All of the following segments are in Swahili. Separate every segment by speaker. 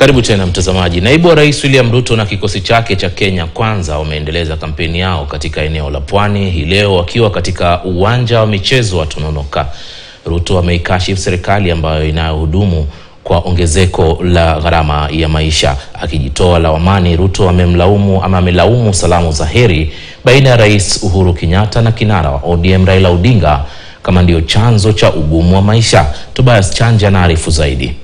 Speaker 1: Karibu tena mtazamaji. Naibu Rais William Ruto na kikosi chake cha Kenya Kwanza wameendeleza kampeni yao katika eneo la Pwani hii leo wakiwa katika uwanja wa michezo wa Tononoka. Ruto ameikashifu serikali ambayo inayohudumu kwa ongezeko la gharama ya maisha. Akijitoa lawamani, Ruto amelaumu salamu za heri baina ya Rais Uhuru Kenyatta na kinara wa ODM Raila Odinga kama ndio chanzo cha ugumu wa maisha. Tobias Chanja anaarifu zaidi.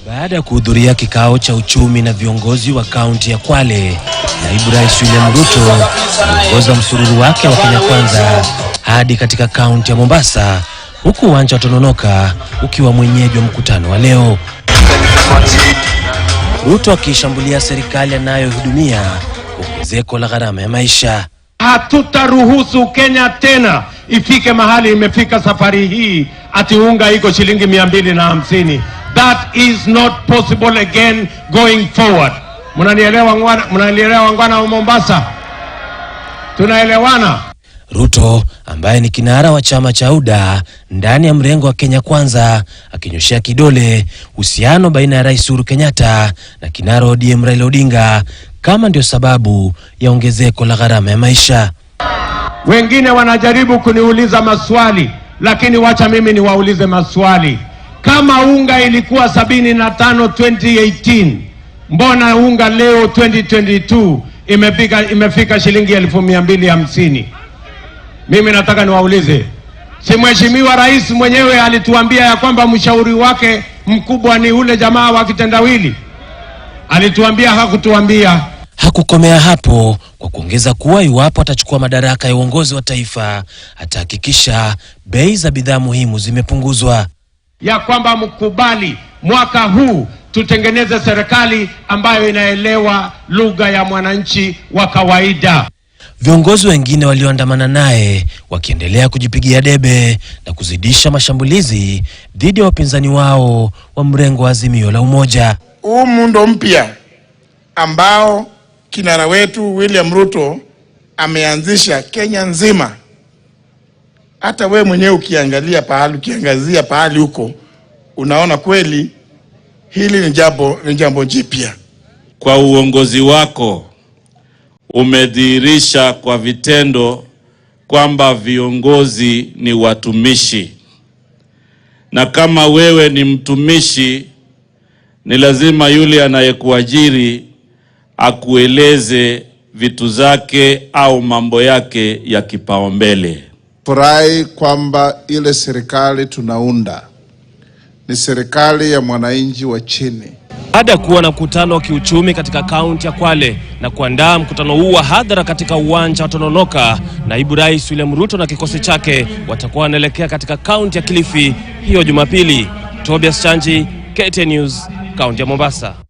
Speaker 2: Baada ya kuhudhuria kikao cha uchumi na viongozi wa kaunti ya Kwale, Naibu Rais William Ruto aliongoza msururu wake wa Kenya Kwanza hadi katika kaunti ya Mombasa, huku uwanja wa Tononoka ukiwa mwenyeji wa mkutano wa leo. Ruto akishambulia serikali anayoihudumia ongezeko la gharama ya maisha.
Speaker 3: Hatutaruhusu Kenya tena ifike mahali imefika safari hii ati unga iko shilingi 250. That is not possible again going forward. Mnanielewa ngwana wa Mombasa? Tunaelewana?
Speaker 2: Ruto ambaye ni kinara wa chama cha UDA ndani ya mrengo wa Kenya Kwanza akinyoshea kidole uhusiano baina ya Rais Uhuru Kenyatta na kinara ODM Raila Odinga kama ndio sababu ya ongezeko la gharama ya maisha.
Speaker 3: Wengine wanajaribu kuniuliza maswali, lakini wacha mimi niwaulize maswali. Kama unga ilikuwa 75 2018, mbona unga leo 2022 imefika shilingi 1250? Mimi nataka niwaulize, si mheshimiwa rais mwenyewe alituambia ya kwamba mshauri wake mkubwa ni ule jamaa wa kitendawili? Alituambia, hakutuambia?
Speaker 2: Hakukomea hapo kwa kuongeza kuwa iwapo atachukua madaraka ya uongozi wa taifa atahakikisha bei za bidhaa muhimu zimepunguzwa.
Speaker 3: Ya kwamba mkubali mwaka huu tutengeneze serikali ambayo inaelewa lugha ya mwananchi wa kawaida.
Speaker 2: Viongozi wengine walioandamana naye wakiendelea kujipigia debe na kuzidisha mashambulizi dhidi ya wapinzani wao wa mrengo wa Azimio la Umoja.
Speaker 4: Huu muundo mpya ambao kinara wetu William Ruto ameanzisha Kenya nzima, hata we mwenyewe ukiangazia pahali huko unaona kweli hili ni jambo jipya.
Speaker 5: Kwa uongozi wako umedhihirisha kwa vitendo kwamba viongozi ni watumishi, na kama wewe ni mtumishi ni lazima yule anayekuajiri akueleze vitu zake au mambo yake ya kipaumbele.
Speaker 6: Furahi kwamba ile serikali tunaunda ni serikali ya mwananchi wa chini.
Speaker 2: Baada ya kuwa na mkutano wa kiuchumi katika kaunti ya Kwale na kuandaa mkutano huu wa hadhara katika uwanja wa Tononoka, Naibu Rais William Ruto na kikosi chake watakuwa wanaelekea katika kaunti ya Kilifi hiyo Jumapili. Tobias Chanji, KTN News, kaunti ya Mombasa.